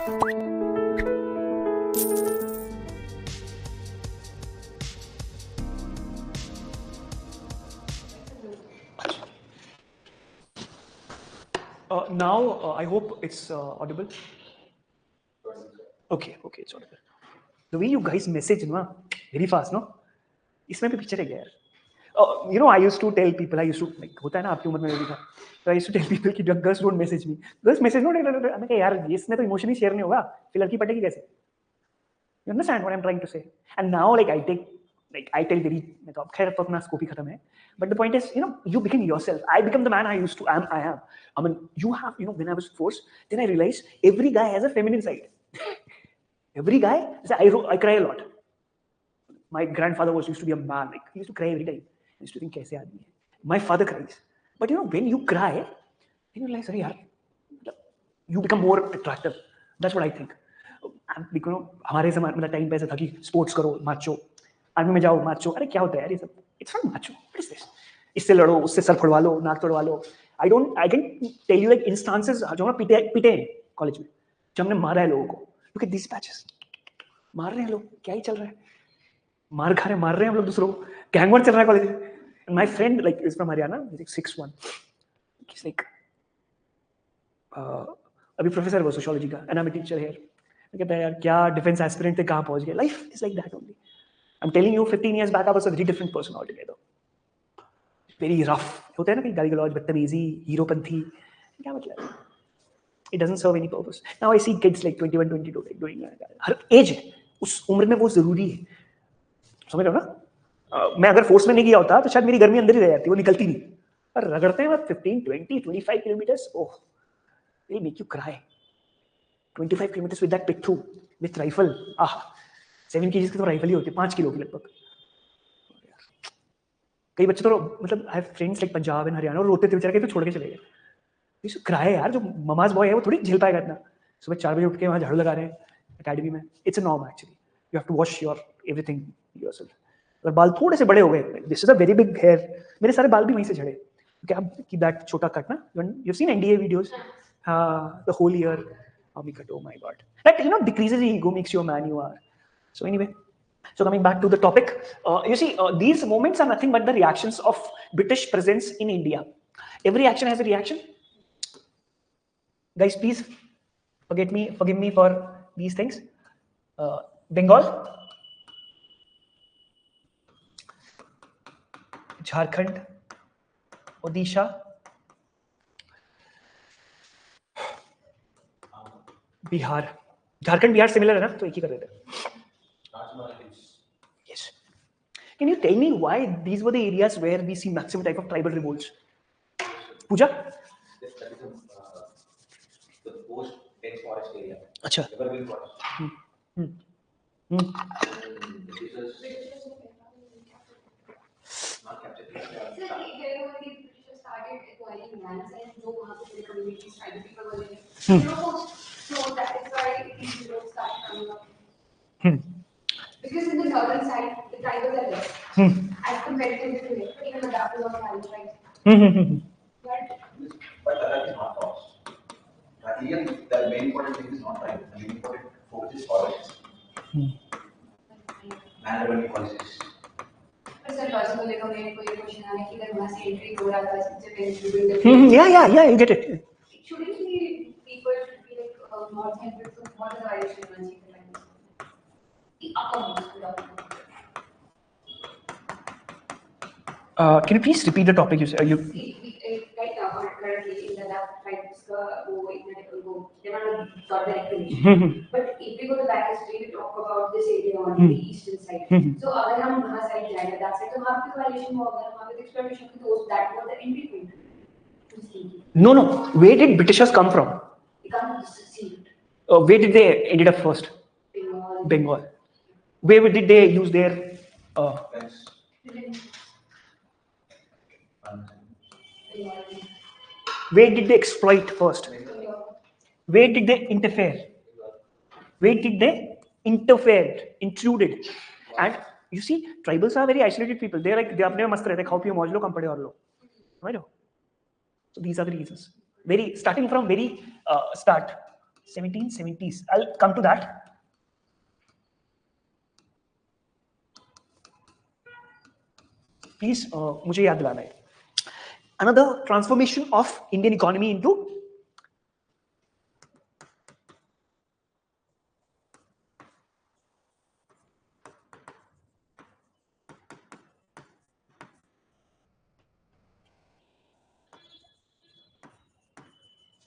Now, I hope it's audible. Okay, it's audible. The way you guys message, no, very fast, no? इसमें भी picture है क्या यार? You know, I used to tell people, like होता है ना आपकी उम्र में भी था. So I used to tell people कि girls don't message me. Girls message no, मैं कहा यार इसमें तो emotionally share नहीं होगा, फिर लड़की पटेगी कैसे? You understand what I'm trying to say? And now, like I tell very, मैं तो अब खैर अपना scope ही खत्म है. But the point is, you know, you become yourself. I become the man I used to am. I mean, you have, you know, when I was forced, then I realized every guy has a feminine side. Every guy, I cry a lot. My grandfather used to be a man. Like he used to cry every time. I used to think, "Kaise aadmi hai?" My father cries. But you know, when you cry, then you realize, "Arey yaar, you become more attractive." That's what I think. Because हमारे समय मतलब time पे ऐसा था कि sports करो, macho, army में जाओ, माचो. अरे क्या होता है यार ये सब? It's not macho. What is this? इससे लड़ो, उससे सर फुड़वा लो, नाक तोड़वा लो. I can tell you like instances जो हम पीटे हैं कॉलेज में, जब हमने मारा है लोगों को. Look at these patches. मार रहे हैं लोग, क्या ही चल रहा है? मार खा रहे हैं, मार रहे हैं हम लोग दूसरों को. गैंग वॉर चल रहा है कॉलेज में. And my friend like is from Haryana, he's like 6'1". He's like अभी प्रोफेसर वो सोशियोलॉजी का, and I'm a teacher here. कहता है यार क्या डिफेंस एस्पिरेंट थे, कहाँ पहुंच गए. Life is like that only. I'm telling you, 15 years back I was a very different person altogether. Very rough. होता है ना कि गाली गलौज, बदतमीजी, हीरोपंथी, क्या मतलब? It doesn't serve any purpose. Now I see kids like 21, 22 like doing that. हर एज है, उस उम्र में वो जरूरी है. समझ रहे हो ना? मैं अगर फोर्स में नहीं गया होता तो शायद मेरी गर्मी अंदर ही रह जाती, वो निकलती नहीं. पर रगड़ते हैं 15, 20, 25 kilometers. Oh, it'll make you cry. 25 kilometers with that pick through with rifle. 7 kgs की तो राइफल ही होती है, 5 किलो की लगभग. कई बच्चे तो मतलब I have friends like Punjab and Haryana, और रोते थे बेचारे, तो छोड़ के चले गए. यू क्राई यार, जो ममाज बॉय है वो थोड़ी झेल पाएगा इतना. सुबह 4 बजे उठ के वहाँ झाड़ू लगा रहे हैं अकेडमी में. It's a norm actually. You have to wash your everything yourself. अगर बाल थोड़े से बड़े हो गए, this is a very big hair. मेरे सारे बाल भी वहीं से झड़े. क्या की दैट छोटा कट ना, you seen NDA videos, the whole year army cut. Oh my god, that, you know, decreases your ego, makes you a man you are. So anyway, so coming back to the topic, you see, these moments are nothing but the reactions of British presence in India. Every action has a reaction. Guys, please forgive me for these things. Bengal, Jharkhand, Odisha, Bihar. Jharkhand Bihar similar है ना, तो एक ही कर देते हैं. Yes. Can you tell me why these were the areas where we see maximum type of tribal revolts? Pooja? The post dense forest area. अच्छा. Evergreen forest. Not captured. Started acquiring lands and जो वहाँ पे communities, tribal people were there. So that is why these groups started coming up. Because in the northern side, the tribals are less. As compared to the village, but even the Dapu or Kali tribes. But that is not lost. Even the main important thing is not tribal. The main important focus is forests. Land revenue policies. But sir, possible like a main question आने की अगर वहाँ से entry हो रहा था, सबसे पहले Yeah, you get it. Shouldn't people should be like more sensitive to what is the violation of like the upper. Can you please repeat the topic you said? Right now, currently in the left tribes they want to got the recognition. But if we go to back history, we talk about this area on the eastern side. So अगर हम वहाँ side जाएंगे, that side तो वहाँ पे violation हुआ होगा, वहाँ पे exploitation की तो that was the entry point. No. Where did Britishers come from? They come to succeed. Where did they ended up first? Bengal. Where did they use their? Where did they exploit first? Where did they interfere? Where did they intruded? And you see, tribals are very isolated people. They're like, they अपने में मस्त रहते हैं, खाओ पियो मौज लो, कम पड़े और लो. Right? So these are the reasons. Starting from very start. 1770s. I'll come to that. Please, मुझे याद दिलाना है. Another transformation of Indian economy into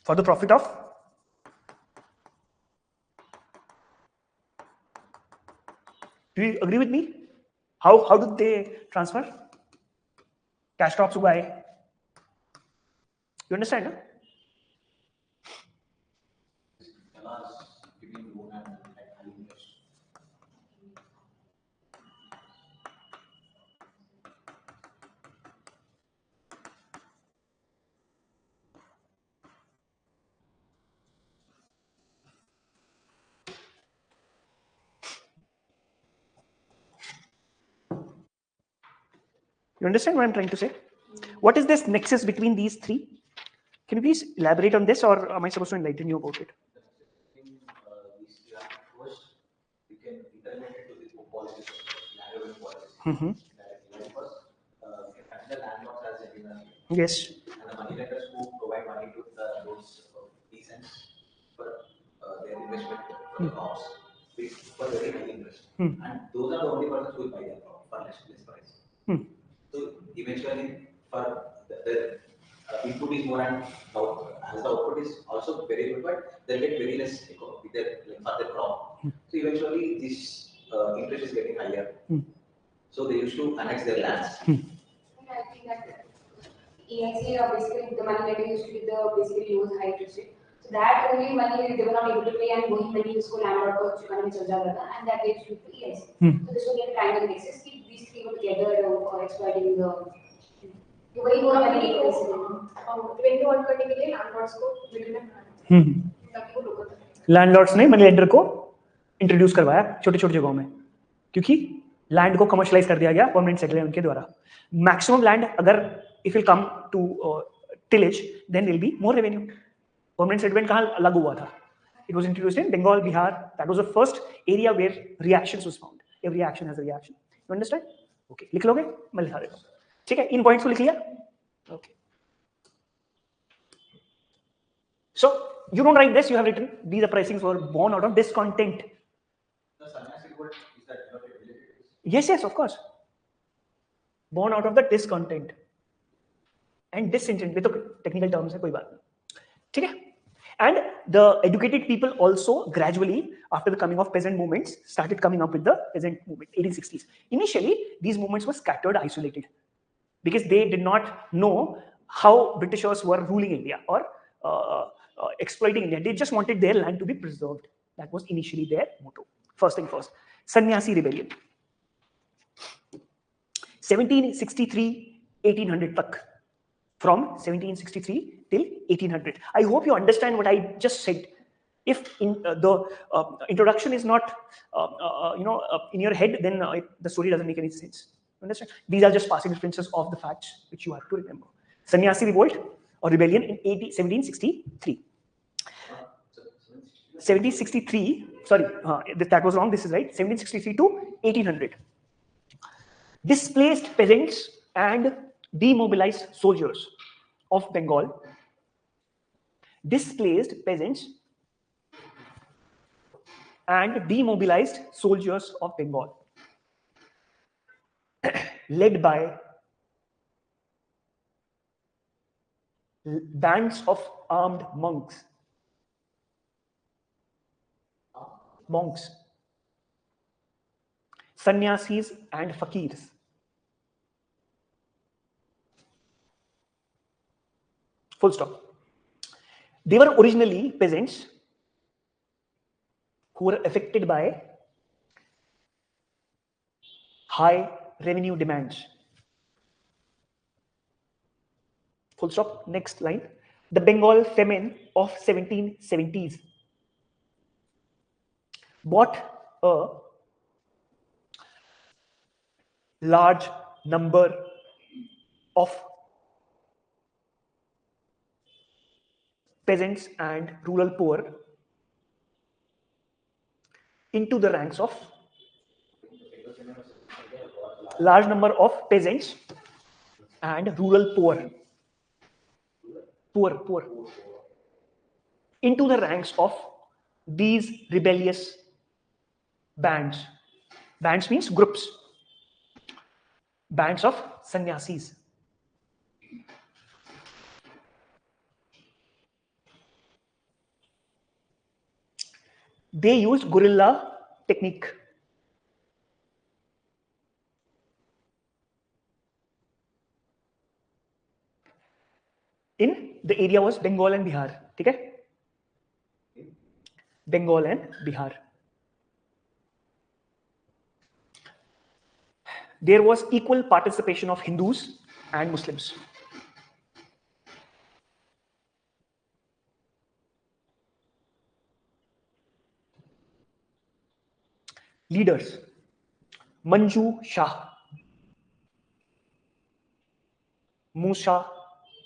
for the profit of do you agree with me? How did they transfer? Cash crops ugaye. You understand? Huh? You understand what I'm trying to say? What is this nexus between these three? Can you please elaborate on this, or am I supposed to enlighten you about it? We can interrelate it to the policies, land policies. Mm-hmm. The landlords as general. Yes. And the money lenders who provide money to those peasants for their investment for the crops for very high interest. And those are the only persons who will buy their crop for less price. So eventually, for the input is more, and as the output is also very good, but they get very less with their for the crop. So eventually, this interest is getting higher. So they used to annex their lands. I think that EIC basically the money lender used to give the basically loans high interest rate. So that only money they were not able to pay, and वही money उसको landlord को चुकाने में चल जाता था, and that they used to give to EIC. So this will get a triangle nexus. These three were together or exploiting the. वही वो money एक पैसे revenue earn करने के लिए landlords को middleman बनाया ताकि वो लोगों तक. Landlords ने money lender को इंट्रोड्यूस करवाया छोटे-छोटे जगहों में, क्योंकि लैंड को कमर्शियलाइज कर दिया गया परमानेंट सेटलर उनके द्वारा. मैक्सिमम लैंड अगर if will come to tillage then will be more revenue. Permanent settlement कहाँ लागू हुआ था? It was introduced in Bengal, Bihar. That was the first area where reactions was found. Every action has a reaction. You understand? Okay, लिख लोगे? मैं लिखा देता हूं. ठीक है, इन पॉइंट्स को लिख लिया? Okay. So you don't write this, you have written these uprisings were born out of discontent. The sannyasi revolt is that related? Yes, yes, of course. Born out of the discontent and disenchantment. तो technical terms है, कोई बात नहीं. ठीक है? And the educated people also gradually, after the coming of peasant movements, started coming up with the peasant movement, 1860s. Initially, these movements were scattered, isolated, because they did not know how Britishers were ruling India or exploiting India. They just wanted their land to be preserved. That was initially their motto. First thing first, Sannyasi rebellion. 1763, 1800 tak. From 1763 till 1800. I hope you understand what I just said. If the introduction is not, in your head, then the story doesn't make any sense. Understand? These are just passing references of the facts which you have to remember. Sannyasi revolt or rebellion in 1763. 1763. Sorry, that was wrong. This is right. 1763 to 1800. Displaced peasants and demobilized soldiers of Bengal. Displaced peasants and demobilized soldiers of Bengal, led by bands of armed monks. Monks, sannyasis and fakirs. Full stop. They were originally peasants who were affected by high revenue demands. Full stop. Next line. The Bengal famine of 1770s brought a large number of peasants and rural poor into the ranks of large number of peasants and rural poor into the ranks of these rebellious bands. Bands means groups. Bands of sannyasis. They used guerrilla technique. In the area was Bengal and Bihar. ठीक है? Bengal and Bihar. There was equal participation of Hindus and Muslims. Leaders: Manju Shah, Musa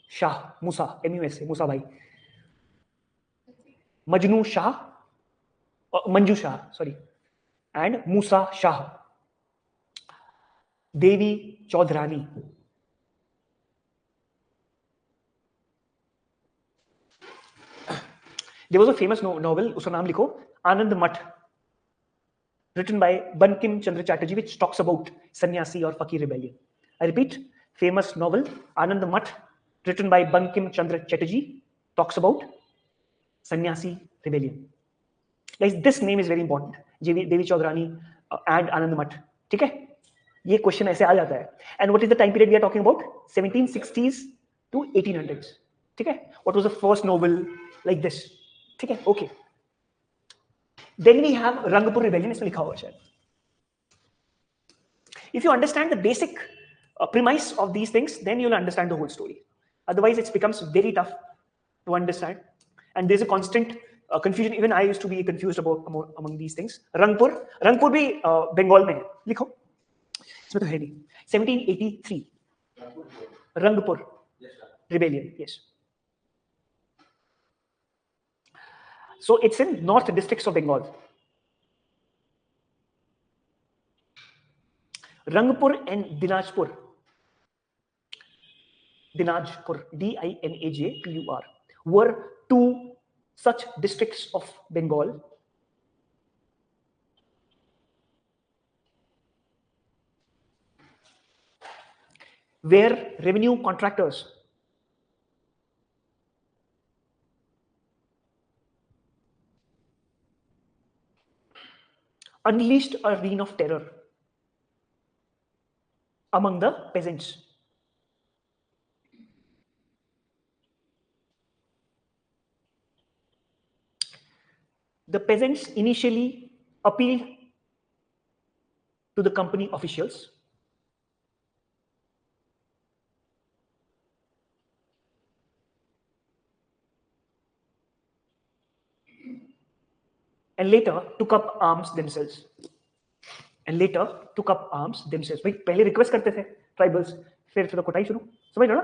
Shah, Musa, M-U-S-A, Musa bhai. Majnu Shah, Manju Shah, sorry, and Musa Shah. Devi Chaudhrani. There was a famous novel, uska naam likho, Anand Math, written by Bankim Chandra Chatterjee, which talks about sannyasi or fakir rebellion. I repeat, famous novel, Anand Math, written by Bankim Chandra Chatterjee, talks about sannyasi rebellion. Guys, this name is very important. Devi Chaudhrani and Anand Math. ठीक है? ये question ऐसे आ जाता है. And what is the time period we are talking about? 1760s to 1800s. ठीक है? What was the first novel like this? ठीक है? Okay. Then we have Rangpur rebellion. इसमें लिखा हुआ है शायद. If you understand the basic premise of these things, then you'll understand the whole story. Otherwise, it becomes very tough to understand. And there's a constant confusion. Even I used to be confused among these things. Rangpur भी बंगाल में है. लिखो. इसमें तो है नहीं. 1783. Rangpur rebellion. Yes. So it's in north districts of Bengal. Rangpur and Dinajpur, Dinajpur, were two such districts of Bengal where revenue contractors unleashed a reign of terror among the peasants. The peasants initially appealed to the company officials and later took up arms themselves. भाई पहले request करते थे tribals, फिर कुटाई शुरू. समझ लो ना?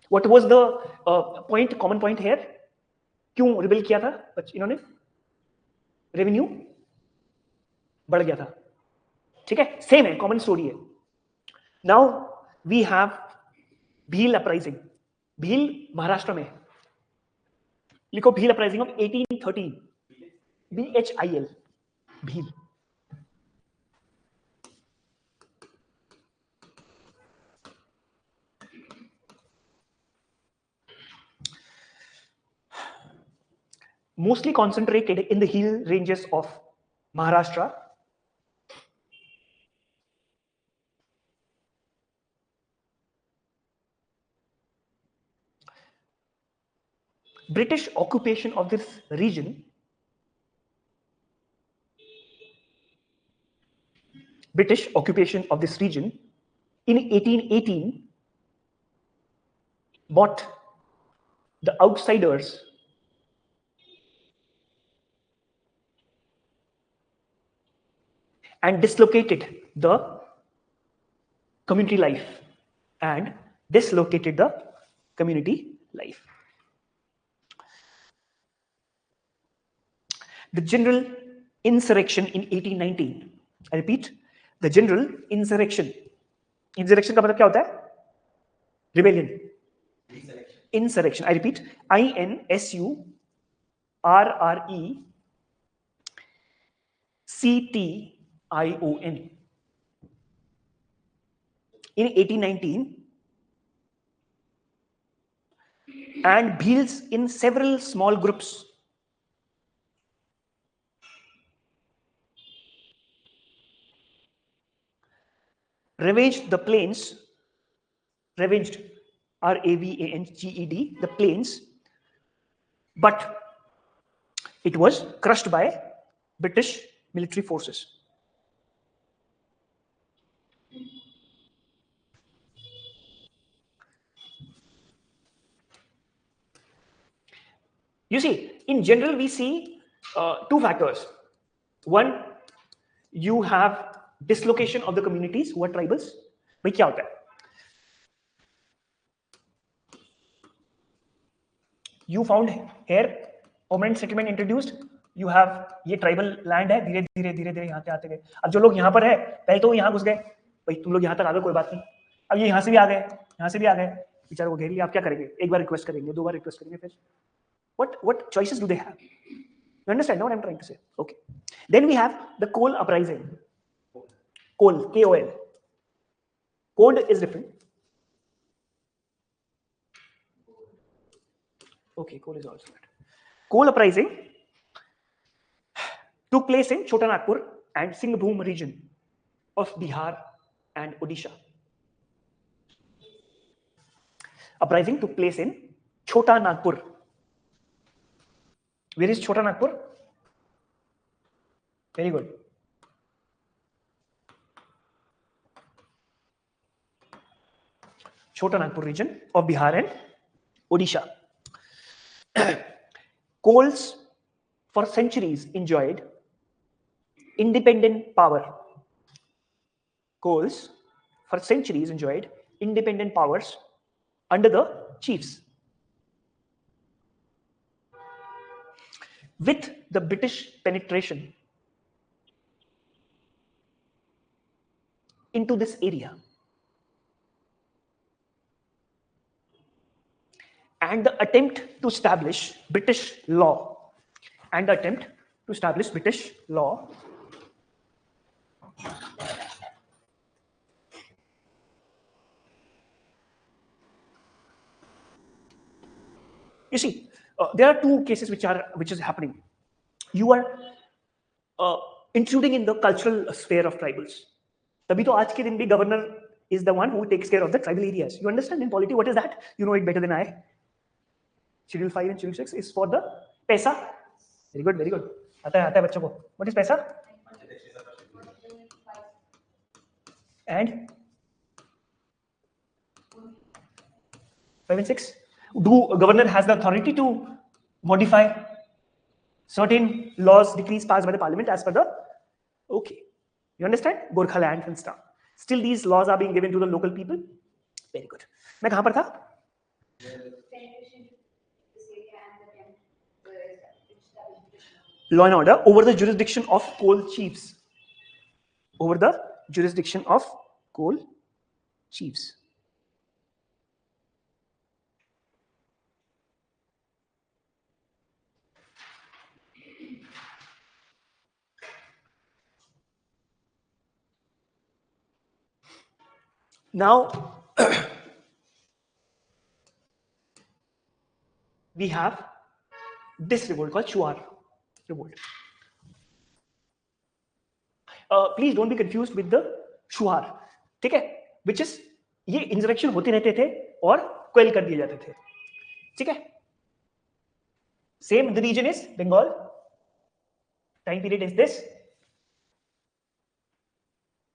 What was the point, common point here? क्यों रिबेल किया था इन्होंने? रेवेन्यू बढ़ गया था. ठीक है? सेम है, कॉमन स्टोरी है. Now we have Bhil uprising. Bhil Maharashtra में. लिखो Bhil uprising of 1813. BHIL. Bhil. Mostly concentrated in the hill ranges of Maharashtra. British occupation of this region in 1818 brought the outsiders and dislocated the community life. The general insurrection in 1819. I repeat, the general insurrection. Insurrection का मतलब क्या होता है? Rebellion. Insurrection. I repeat, INSURRECTION. In 1819, and Bheels in several small groups ravaged the plains, ravaged, RAVANGED, the plains, but it was crushed by British military forces. You see, in general, we see two factors. One, you have dislocation of the communities who are tribals. भाई क्या होता है? You found here permanent settlement introduced. You have ये tribal land है, धीरे धीरे धीरे धीरे यहाँ पे आते गए. अब जो लोग यहाँ पर है, पहले तो यहाँ घुस गए, भाई तुम लोग यहाँ तक आ गए, कोई बात नहीं. अब ये यहाँ से भी आ गए, यहाँ से भी आ गए, बेचारों को घेर लिया. आप क्या करेंगे? एक बार रिक्वेस्ट करेंगे, दो बार रिक्वेस्ट करेंगे, फिर what choices do they have? You understand what I'm trying to say? Okay. Then we have the coal uprising. Coal, KOL. Code is different. Okay, coal is also that. Coal uprising took place in Chota Nagpur and Singhbhum region of Bihar and Odisha. Uprising took place in Chota Nagpur. Where is Chota Nagpur? Very good. Chota Nagpur region of Bihar and Odisha. Coals for centuries enjoyed independent power. Coals for centuries enjoyed independent powers under the chiefs. With the British penetration into this area and the attempt to establish British law, you see, there are two cases which is happening. You are intruding in the cultural sphere of tribals. तभी तो आज के दिन भी governor is the one who takes care of the tribal areas. You understand in polity what is that? You know it better than I. Schedule 5 and Schedule 6 is for the paisa. Very good, very good. आता है बच्चों को. What is paisa? And 5 and 6. Do governor has the authority to modify certain laws, decrees passed by the parliament as per the, okay, you understand? Gorkha land and stuff. Still these laws are being given to the local people. Very good. मैं कहाँ पर था? Law and order over the jurisdiction of coal chiefs. Over the jurisdiction of coal chiefs. Now, we have this revolt called Shuar revolt. Please don't be confused with the Shuar, ठीक है? Which is ये insurrection होते रहते थे और quail कर दिए जाते थे, ठीक है? Same, the region is Bengal. Time period is this.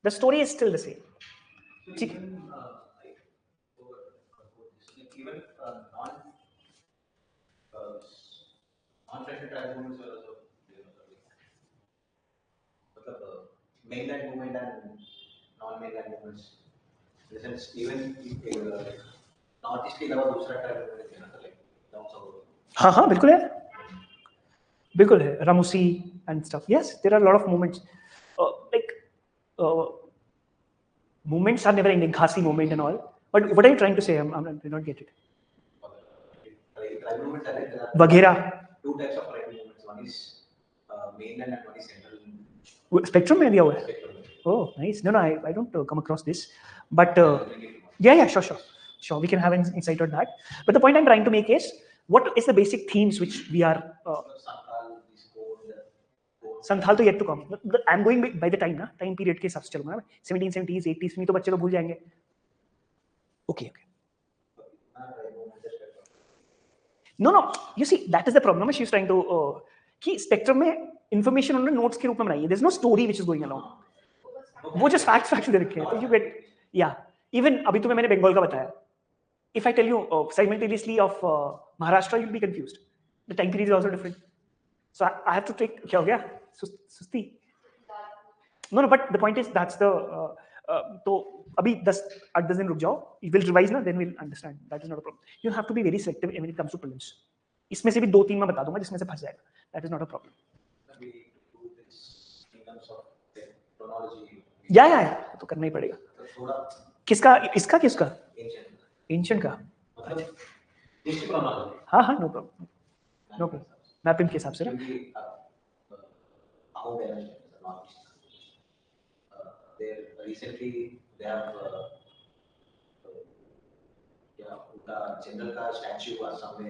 The story is still the same. ठीक है? Even non-special tribal movements were also, मतलब mainland movement and non-mainland movements. In the sense, even north east के अलावा दूसरा tribal movement है ना, like down south. हाँ हाँ बिल्कुल है. बिल्कुल है, Ramoshi and stuff. Yes, there are a lot of movements. Like movements are never ending. Khasi movement and all. But what are you trying to say? I did not get it. Tribal movements are there. Vagera. Two types of tribal movements. One is mainland and one is central. Spectrum में दिया हुआ है. Spectrum. Oh, nice. No, I don't come across this. But yeah, sure. We can have an insight on that. But the point I'm trying to make is, what is the basic themes which we are? Santhal तो yet to come. I'm going by the time ना, time period के हिसाब से चलूँगा. 1770s, 80s में तो बच्चे तो भूल जाएंगे. Okay. No. You see, that is the problem. She's trying to कि spectrum में information उन्होंने notes के रूप में बनाई है. There's no story which is going along. वो just facts दे रखे हैं. तो you get, yeah. Even अभी तुम्हें मैंने बंगाल का बताया. If I tell you simultaneously of Maharashtra, you'll be confused. The time period is also different. So I have to take, क्या हो गया? सुस्ती. No, but the point is that's the तो अभी 10 दिन रुक जाओ. You will revise ना, then we'll understand. That is not a problem. You have to be very selective when it comes to prelims. इसमें से भी 2-3 मैं बता दूंगा जिसमें से फंस जाएगा. That is not a problem. या तो करना ही पड़ेगा. किसका इसका एंशिएंट का हाँ नो प्रॉब्लम मैपिंग के हिसाब से ना recently they have general ka statue or something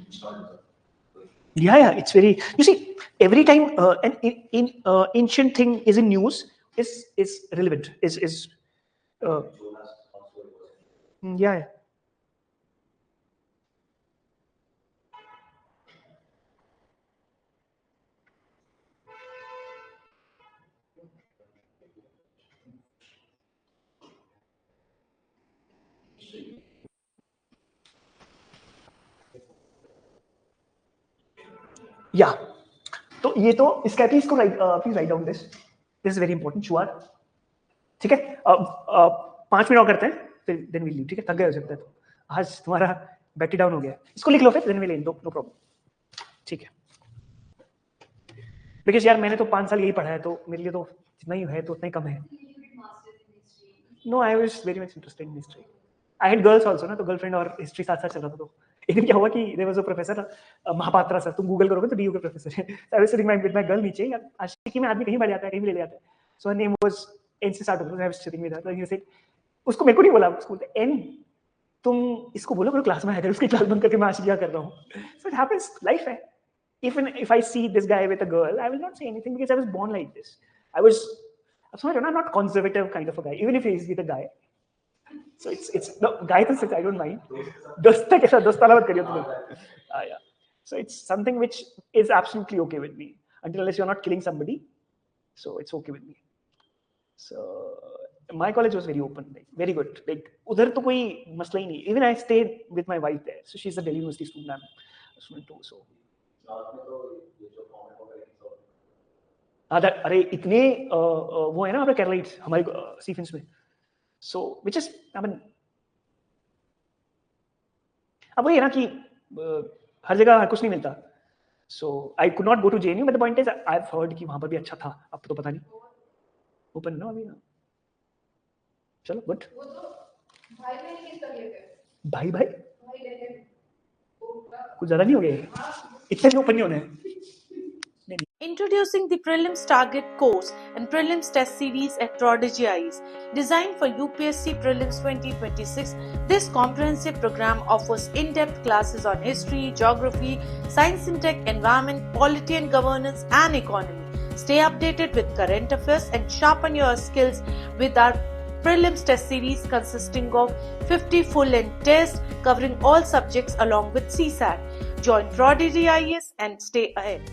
installed. Yeah, it's very, you see, every time an ancient thing is in news is relevant, yeah. Yeah. तो ये तो इसका इसको please write down this is very important. Sure ठीक है. 5 minute और करते हैं फिर देन वी लीव. ठीक है, थक गए हो सकते हैं तो आज तुम्हारा बैटरी डाउन हो गया. इसको लिख लो फिर then we leave. No problem. ठीक है, बिकॉज यार मैंने तो 5 साल यही पढ़ा है तो मेरे लिए तो जितना ही है तो उतना ही कम है. No, I was very much interested in history. I had girls also ना, तो गर्लफ्रेंड और हिस्ट्री साथ साथ चल रहा था. तो एक दिन क्या हुआ कि there was a professor Mahapatra sir, तुम गूगल करोगे तो डीयू के प्रोफेसर है. I was sitting with my girl नीचे. यार आशिकी में आदमी कहीं बैठ जाता है, कहीं भी ले जाता है. सो हर नेम वाज एन से स्टार्ट होता है. I was sitting with her. He said, उसको मेरे को नहीं बोला, उसको बोलते एन, तुम इसको बोलो मेरे क्लास में आया कर. उसकी क्लास बंद करके मैं आशिकी क्या कर रहा हूं. सो इट हैपेंस, लाइफ है. if I see this guy with a girl, I will not say anything because I was born like this. I'm not conservative kind of a guy, even if he's with a guy. So it's no guy to sit, I don't mind. Dosta ke sath dostana mat kariyo tum. Yeah. So it's something which is absolutely okay with me until unless you're not killing somebody. So it's okay with me. So my college was very open, like very good. Like udhar to koi masla hi nahi. Even I stayed with my wife there. So she's a Delhi University student. I'm a student too. So अरे इतने वो है ना हमारे कैरलाइट्स हमारे सीफिन्स में. सो which is I mean अब वही है ना कि हर जगह कुछ नहीं मिलता. So I could not go to JNU, but the point is I have heard कि वहां पर भी अच्छा था. अब तो पता नहीं ओपन ना अभी ना. चलो गुड. भाई कुछ ज्यादा नहीं हो गया, इतने ओपन नहीं होने हैं. Introducing the Prelims Target course and Prelims test series at ProdEgyIAS. Designed for UPSC Prelims 2026, this comprehensive program offers in-depth classes on history, geography, science and tech, environment, polity and governance, and economy. Stay updated with current affairs and sharpen your skills with our Prelims test series consisting of 50 full-length tests covering all subjects along with CSAT. Join ProdEgyIAS and stay ahead.